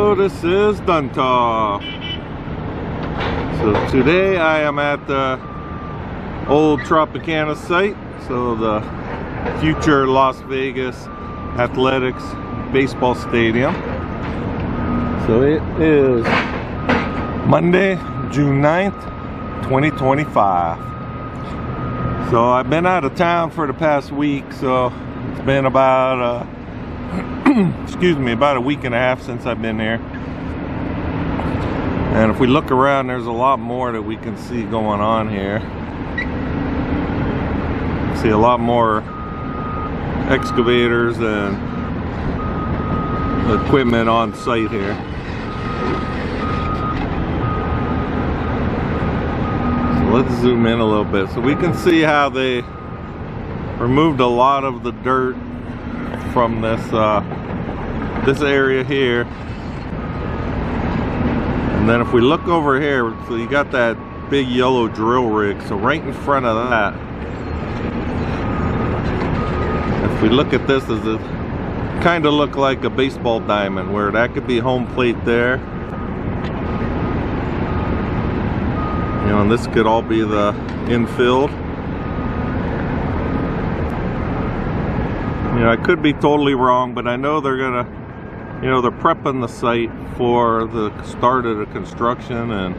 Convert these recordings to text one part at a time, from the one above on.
Hello, this is Duntov. So today I am at the old Tropicana site, so the future Las Vegas Athletics baseball stadium. So it is Monday, June 9th, 2025. So I've been out of town for the past week, so it's been about excuse me, about a week and a half since I've been here. And if we look around, there's a lot more that we can see going on here. See a lot more excavators and equipment on site here. So let's zoom in a little bit so we can see how they removed a lot of the dirt from this this area here. And then if we look over here, so you got that big yellow drill rig, so right in front of that, if we look at this, does it kind of look like a baseball diamond, where that could be home plate there, you know, and this could all be the infield. You know, I could be totally wrong, but I know they're gonna, you know, they're prepping the site for the start of the construction, and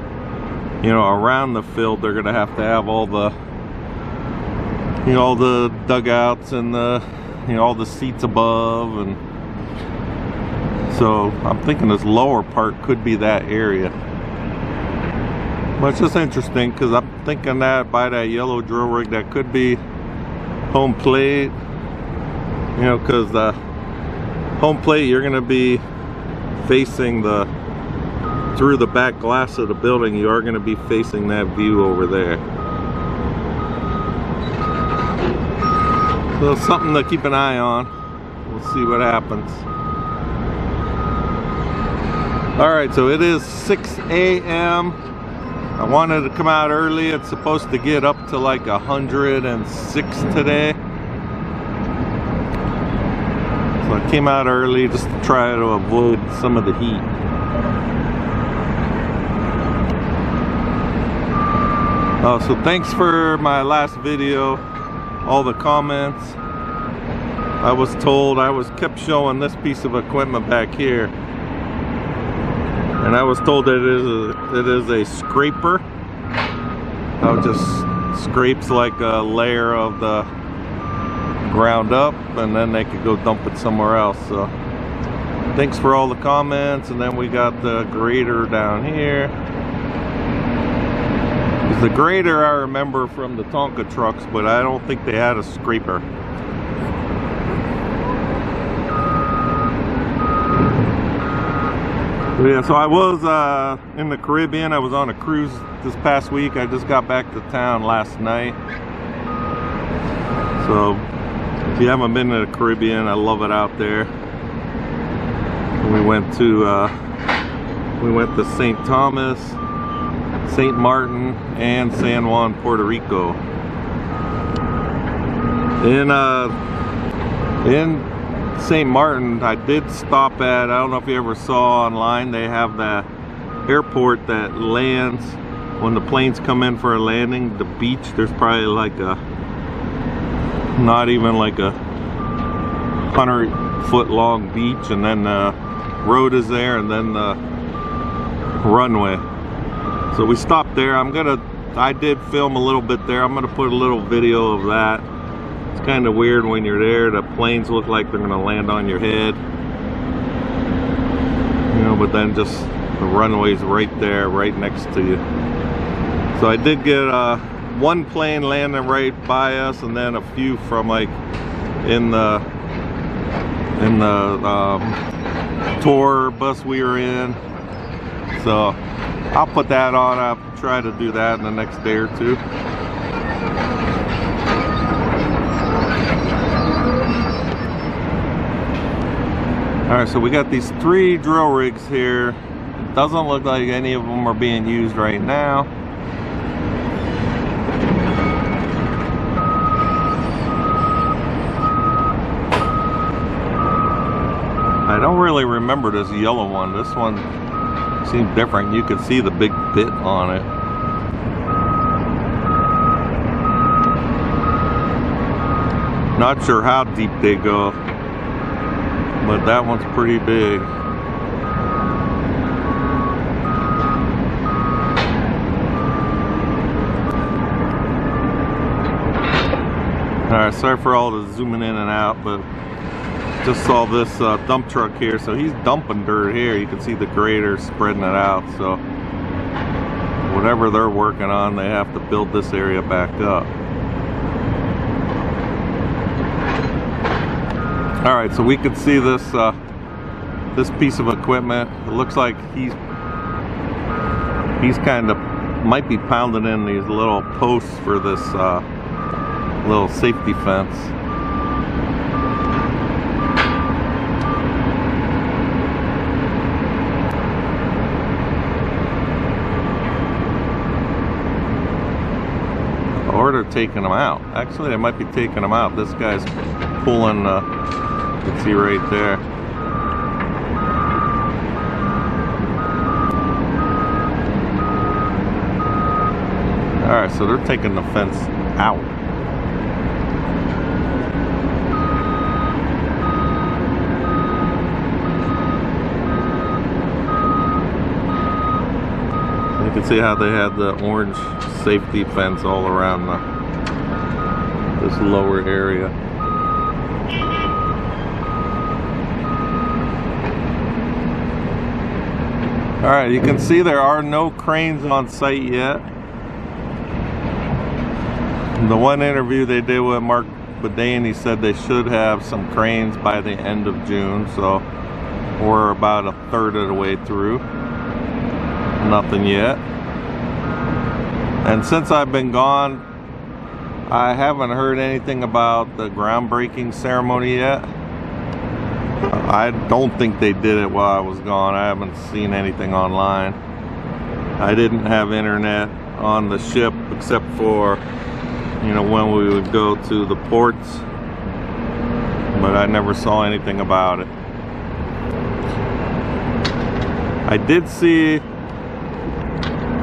you know, around the field they're gonna have to have all the, you know, all the dugouts and the, you know, all the seats above, and so I'm thinking this lower part could be that area. But it's just interesting because I'm thinking that by that yellow drill rig, that could be home plate. You know, because the home plate, you're going to be facing the, through the back glass of the building, you are going to be facing that view over there. So it's something to keep an eye on. We'll see what happens. Alright, so it is 6 a.m. I wanted to come out early. It's supposed to get up to like 106 today. So I came out early just to try to avoid some of the heat. So thanks for my last video, all the comments. I was told, I was kept showing this piece of equipment back here, and I was told that it is a scraper. It just scrapes like a layer of the ground up, and then they could go dump it somewhere else. So thanks for all the comments. And then we got the grader down here. The grader I remember from the Tonka trucks, but I don't think they had a scraper. Yeah, so I was in the Caribbean. I was on a cruise this past week. I just got back to town last night. So if you haven't been to the Caribbean, I love it out there. We went to St. Thomas, St. Martin, and San Juan, Puerto Rico. In St. Martin, I did stop at, I don't know if you ever saw online, they have the airport that lands when the planes come in for a landing. The beach, there's probably like a, not even like a 100-foot long beach, and then the road is there, and then the runway. So we stopped there. I did film a little bit there. I'm gonna put a little video of that. It's kind of weird when you're there. The planes look like they're gonna land on your head, you know, but then just the runway's right there, right next to you. So I did get one plane landing right by us, and then a few from like in the tour bus we were in. So I'll put that on. I'll try to do that in the next day or two. Alright, so we got these 3 drill rigs here. It doesn't look like any of them are being used right now. I don't really remember this yellow one. This one seemed different. You could see the big bit on it. Not sure how deep they go, but that one's pretty big. Alright, sorry for all the zooming in and out, but just saw this dump truck here. So he's dumping dirt here. You can see the grader spreading it out. So whatever they're working on, they have to build this area back up. Alright, so we could see this this piece of equipment. It looks like he's kind of might be pounding in these little posts for this little safety fence. Or they're taking them out. Actually, they might be taking them out. This guy's pulling, you can see right there. Alright, so they're taking the fence out. You can see how they had the orange safety fence all around this lower area. Alright, you can see there are no cranes on site yet. In the one interview they did with Mark Bedane, he said they should have some cranes by the end of June, so we're about a third of the way through. Nothing yet. And since I've been gone, I haven't heard anything about the groundbreaking ceremony yet. I don't think they did it while I was gone. I haven't seen anything online. I didn't have internet on the ship except for, you know, when we would go to the ports, but I never saw anything about it. I did see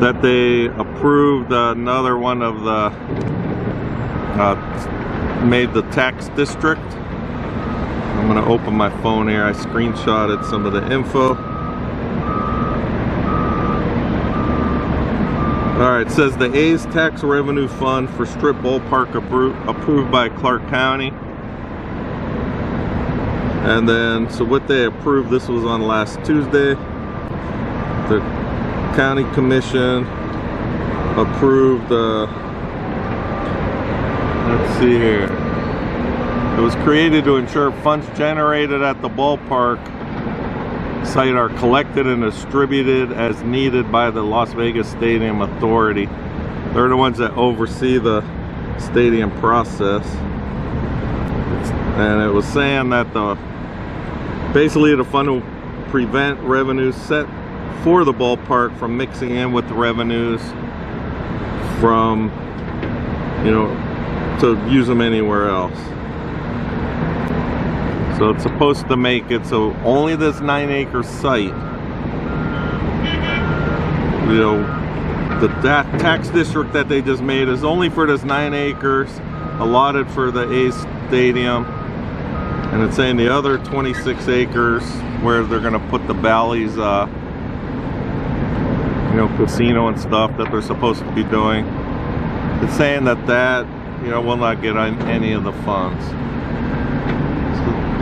that they approved another one of the made the tax district. I'm going to open my phone here. I screenshotted some of the info. Alright, it says the A's Tax Revenue Fund for Strip Ballpark approved by Clark County. And then, so what they approved, this was on last Tuesday. The County Commission approved, let's see here. It was created to ensure funds generated at the ballpark site are collected and distributed as needed by the Las Vegas Stadium Authority. They're the ones that oversee the stadium process. And it was saying that basically the fund will prevent revenues set for the ballpark from mixing in with the revenues from, you know, to use them anywhere else. So it's supposed to make it so only this 9-acre site, you know, the tax district that they just made is only for this 9 acres allotted for the A's Stadium. And it's saying the other 26 acres where they're going to put the Bally's, you know, casino and stuff that they're supposed to be doing. It's saying that you know, will not get any of the funds.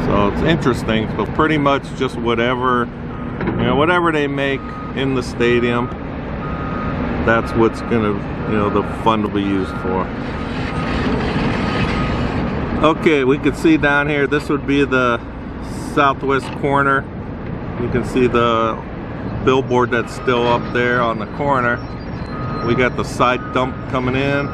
So it's interesting. So pretty much just whatever, you know, whatever they make in the stadium, that's what's gonna, you know, the fund will be used for. Okay, we can see down here, this would be the southwest corner. You can see the billboard that's still up there on the corner. We got the side dump coming in.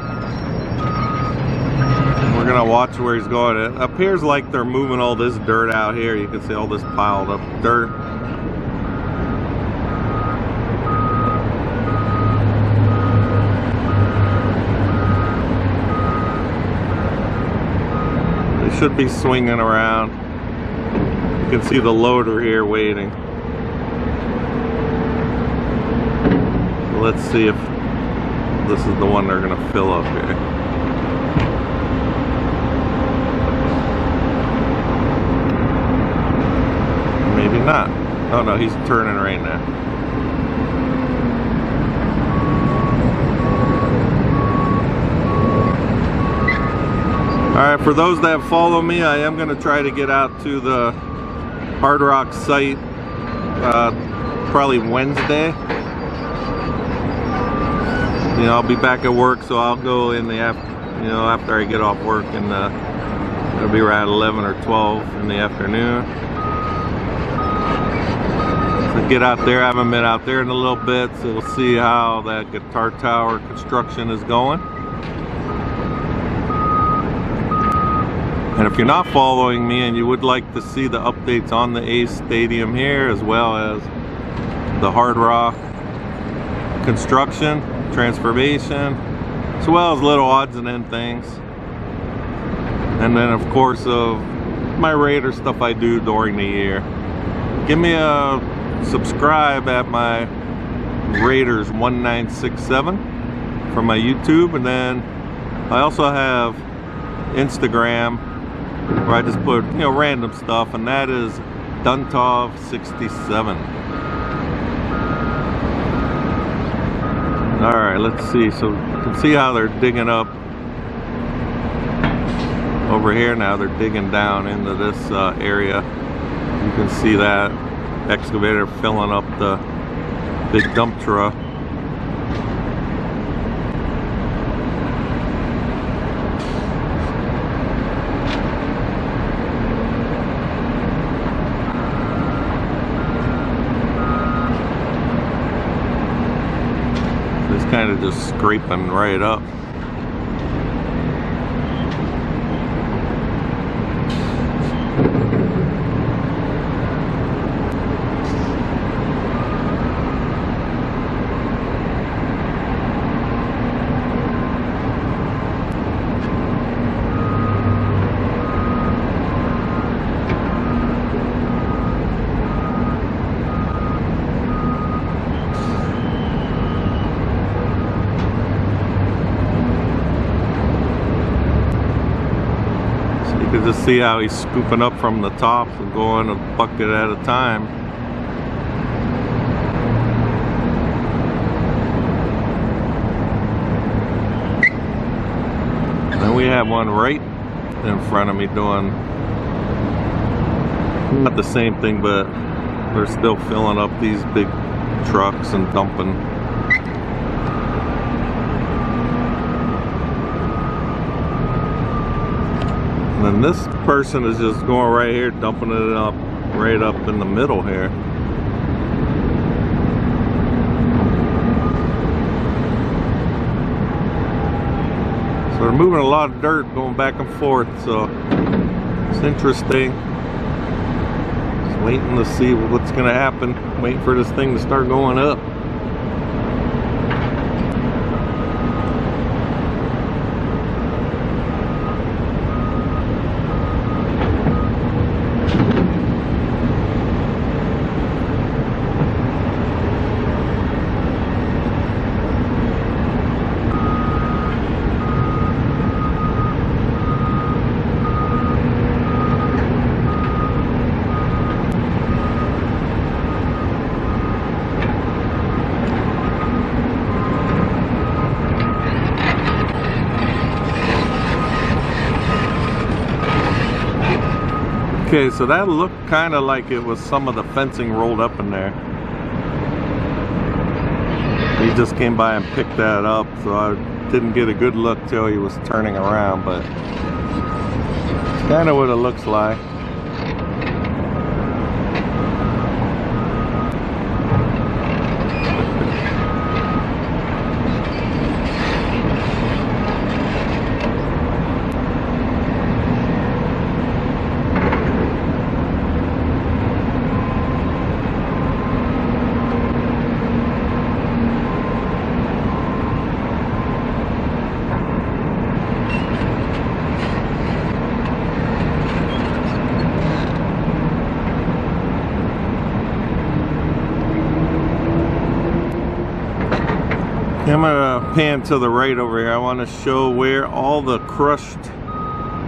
We're gonna watch where he's going. It appears like they're moving all this dirt out here. You can see all this piled up dirt. They should be swinging around. You can see the loader here waiting. So let's see if this is the one they're going to fill up here. Maybe not. Oh no, he's turning right now. Alright, for those that follow me, I am going to try to get out to the hard rock site probably Wednesday. You know, I'll be back at work, so I'll go in the after I get off work, and it'll be around 11 or 12 in the afternoon. So get out there. I haven't been out there in a little bit, so we'll see how that guitar tower construction is going. And if you're not following me and you would like to see the updates on the A's Stadium here, as well as the Hard Rock construction, transformation, as well as little odds and end things, and then of course of my Raider stuff I do during the year, give me a subscribe at my Raiders 1967 from my YouTube. And then I also have Instagram, where I just put, you know, random stuff, and that is Duntov67. Alright, let's see. So you can see how they're digging up over here now. They're digging down into this area. You can see that excavator filling up the big dump truck. Kind of just scraping right up. You can just see how he's scooping up from the top and going a bucket at a time. And then we have one right in front of me doing not the same thing, but they're still filling up these big trucks and dumping. And then this person is just going right here, dumping it up, right up in the middle here. So they're moving a lot of dirt, going back and forth, so it's interesting. Just waiting to see what's gonna happen. Waiting for this thing to start going up. Okay, so that looked kind of like it was some of the fencing rolled up in there. He just came by and picked that up, so I didn't get a good look till he was turning around, but it's kind of what it looks like. gonna pan to the right over here. I want to show where all the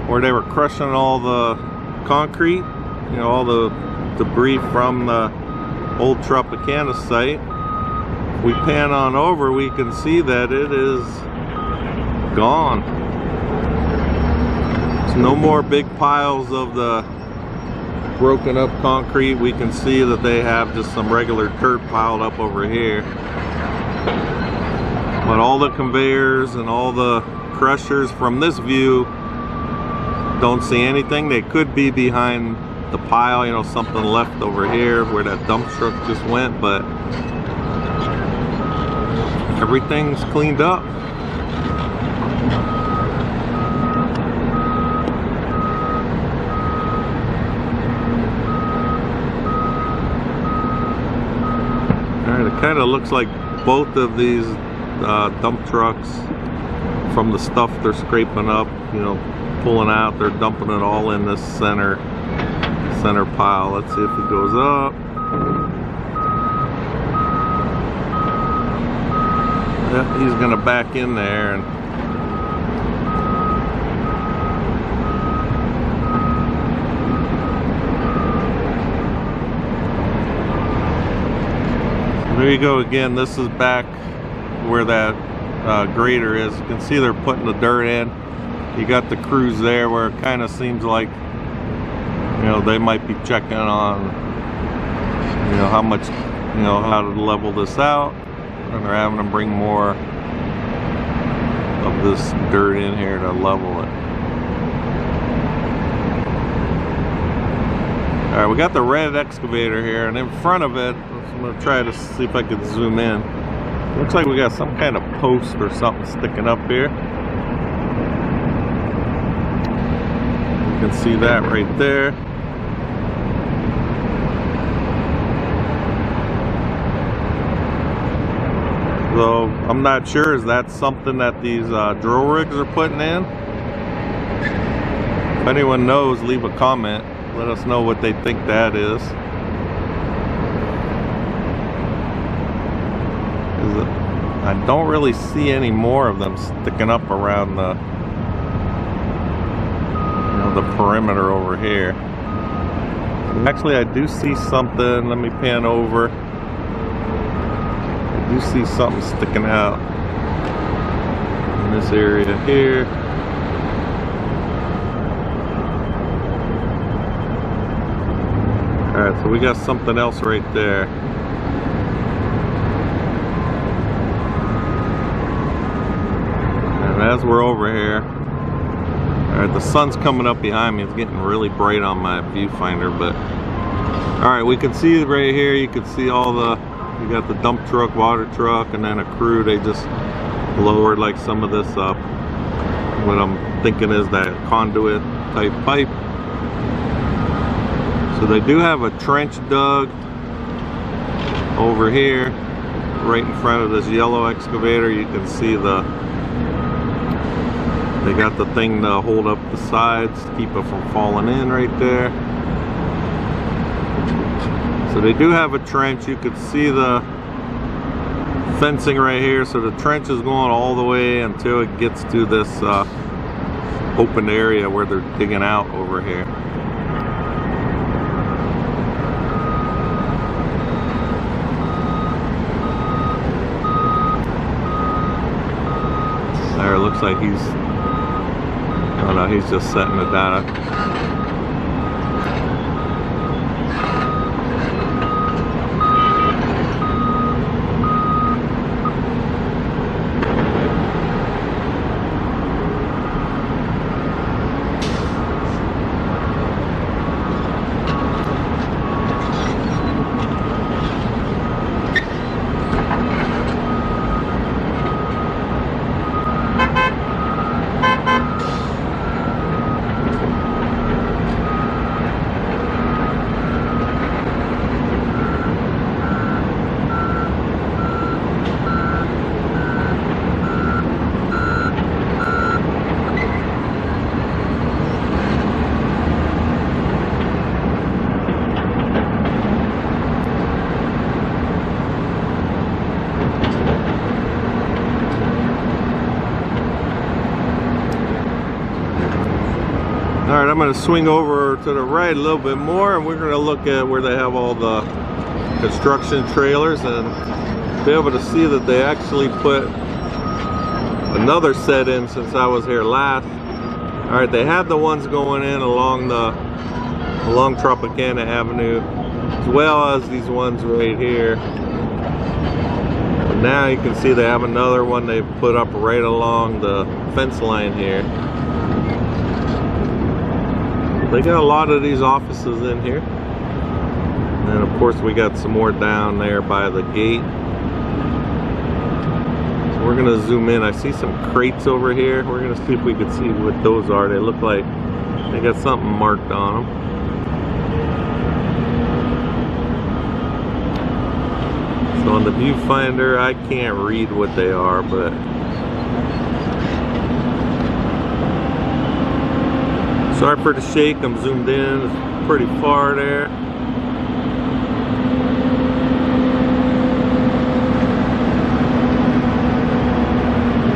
where they were crushing all the concrete, you know, all the debris from the old Tropicana site. We pan on over, we can see that it is gone. There's no more big piles of the broken up concrete. We can see that they have just some regular dirt piled up over here. But all the conveyors and all the crushers from this view, don't see anything. They could be behind the pile, you know, something left over here where that dump truck just went, but everything's cleaned up. Alright, it kind of looks like both of these dump trucks, from the stuff they're scraping up, you know, pulling out, they're dumping it all in this center pile. Let's see if it goes up. Yep, he's gonna back in there and there you go again. This is back where that grader is. You can see they're putting the dirt in. You got the crews there where it kind of seems like, you know, they might be checking on, you know, how much, you know, how to level this out, and they're having to bring more of this dirt in here to level it. All right, we got the red excavator here, and in front of it, I'm gonna try to see if I can zoom in. Looks like we got some kind of post or something sticking up here. You can see that right there. So I'm not sure, is that something that these drill rigs are putting in? If anyone knows, leave a comment. Let us know what they think that is. I don't really see any more of them sticking up around the, you know, the perimeter over here. Actually, I do see something. Let me pan over. I do see something sticking out in this area here. Alright, so we got something else right there. And as we're over here, alright, the sun's coming up behind me. It's getting really bright on my viewfinder, but alright, we can see right here, you can see all the, you got the dump truck, water truck, and then a crew. They just lowered like some of this up. What I'm thinking is that conduit type pipe. So they do have a trench dug over here, right in front of this yellow excavator. You can see they got the thing to hold up the sides to keep it from falling in right there. So they do have a trench. You could see the fencing right here. So the trench is going all the way until it gets to this open area where they're digging out over here. There, it looks like he's, oh no, he's just setting it down. Alright, I'm going to swing over to the right a little bit more, and we're going to look at where they have all the construction trailers and be able to see that they actually put another set in since I was here last. Alright, they had the ones going in along Tropicana Avenue, as well as these ones right here. But now you can see they have another one they put up right along the fence line here. They got a lot of these offices in here. And of course we got some more down there by the gate. So we're gonna zoom in. I see some crates over here. We're gonna see if we can see what those are. They look like they got something marked on them. So on the viewfinder, I can't read what they are, but sorry for the shake, I'm zoomed in, it's pretty far there.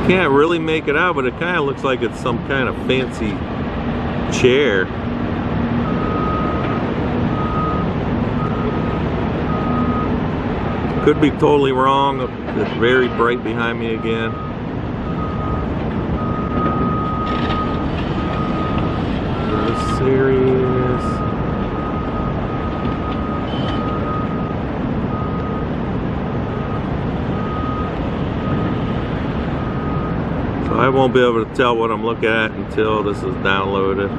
Can't really make it out, but it kind of looks like it's some kind of fancy chair. Could be totally wrong. It's very bright behind me again. Serious. So I won't be able to tell what I'm looking at until this is downloaded.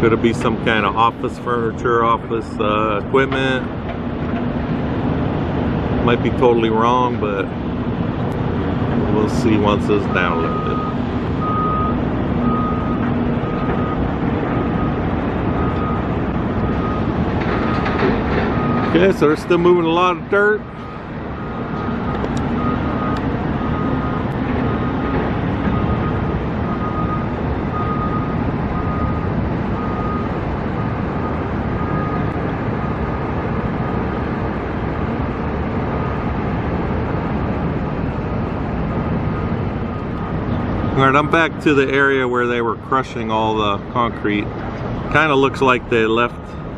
Could it be some kind of office furniture, office equipment? Might be totally wrong, but we'll see once it's downloaded. Okay, so they're still moving a lot of dirt. Alright, I'm back to the area where they were crushing all the concrete. Kind of looks like they left,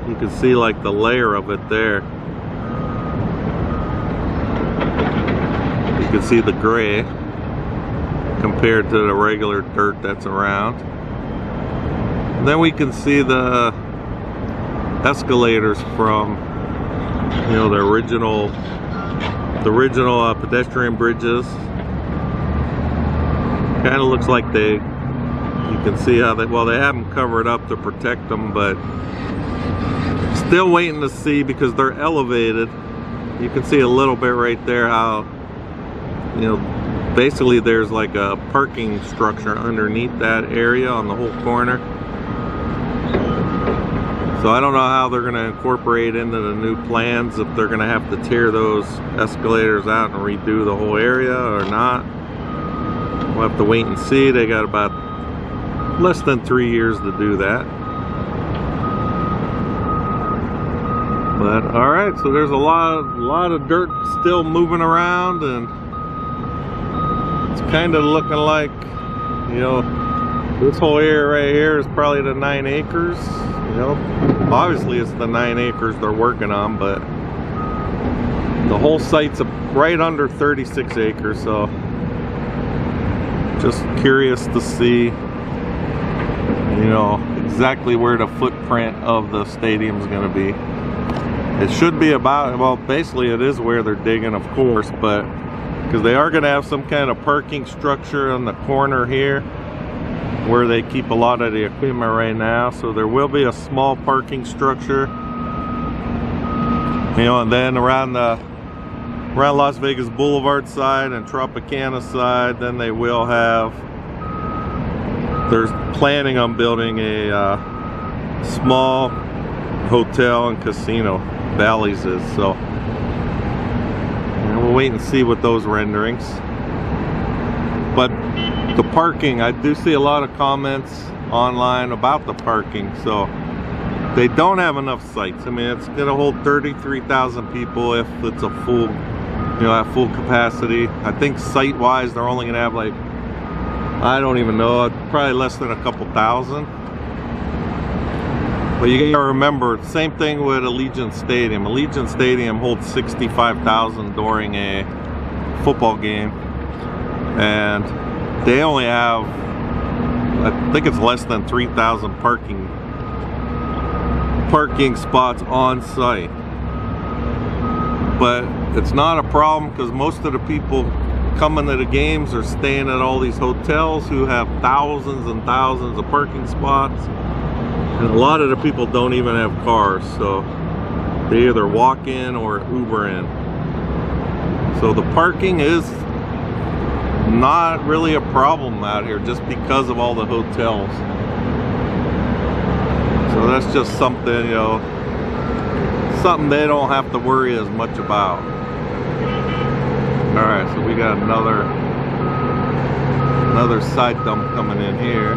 you can see like the layer of it there. You can see the gray compared to the regular dirt that's around. And then we can see the escalators from, you know, the original pedestrian bridges. Kind of looks like you can see how they haven't covered up to protect them, but still waiting to see because they're elevated. You can see a little bit right there how, you know, basically there's like a parking structure underneath that area on the whole corner. So I don't know how they're going to incorporate into the new plans, if they're going to have to tear those escalators out and redo the whole area or not. We'll have to wait and see. They got about less than 3 years to do that. But all right, so there's a lot of dirt still moving around, and it's kind of looking like, you know, this whole area right here is probably the 9 acres. You know, obviously it's the 9 acres they're working on, but the whole site's right under 36 acres. So just curious to see, you know, exactly where the footprint of the stadium's going to be. It should be about, well, basically it is where they're digging, of course, but because they are going to have some kind of parking structure on the corner here where they keep a lot of the equipment right now. So there will be a small parking structure, you know, and then around Las Vegas Boulevard side and Tropicana side, then they will have, they're planning on building a small hotel and casino. Bally's is. So we'll wait and see what those renderings. But the parking, I do see a lot of comments online about the parking. So they don't have enough sites. I mean, it's gonna hold 33,000 people if it's a full you know, at full capacity. I think site-wise they're only gonna have like, I don't even know, probably less than a couple thousand. But you gotta remember, same thing with Allegiant Stadium. Allegiant Stadium holds 65,000 during a football game, and they only have, I think it's less than 3,000 parking spots on site. But it's not a problem because most of the people coming to the games are staying at all these hotels who have thousands and thousands of parking spots. And a lot of the people don't even have cars, so they either walk in or Uber in. So the parking is not really a problem out here just because of all the hotels. So that's just something, you know, something they don't have to worry as much about. Alright, so we got another side dump coming in here.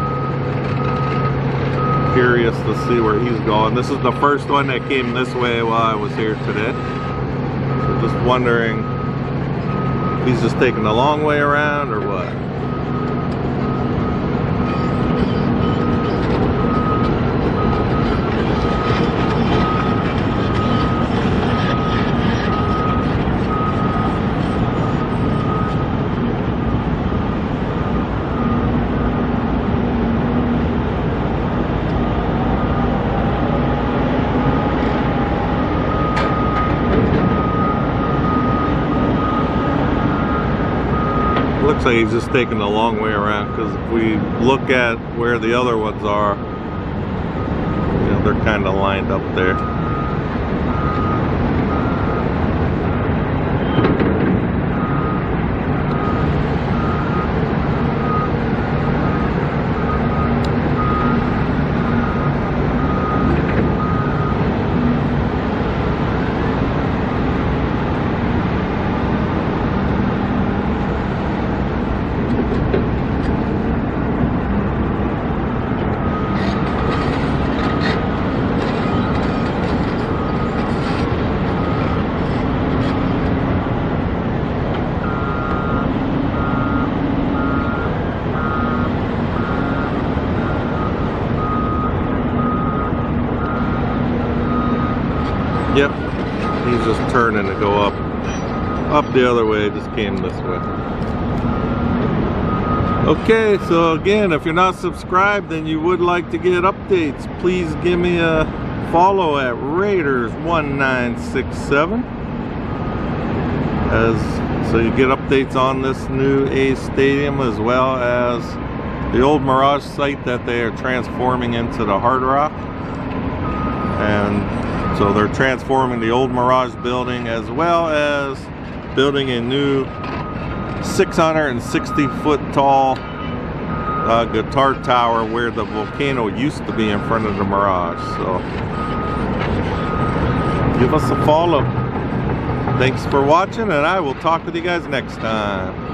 Curious to see where he's going. This is the first one that came this way while I was here today. So just wondering if he's just taking the long way around or what. Looks like he's just taking the long way around, because if we look at where the other ones are, you know, they're kind of lined up there. Yep, he's just turning to go up the other way, just came this way. Okay, so again, if you're not subscribed and you would like to get updates, please give me a follow at Raiders1967, so you get updates on this new A Stadium, as well as the old Mirage site that they are transforming into the Hard Rock. And so they're transforming the old Mirage building, as well as building a new 660-foot tall guitar tower where the volcano used to be in front of the Mirage. So give us a follow. Thanks for watching, and I will talk with you guys next time.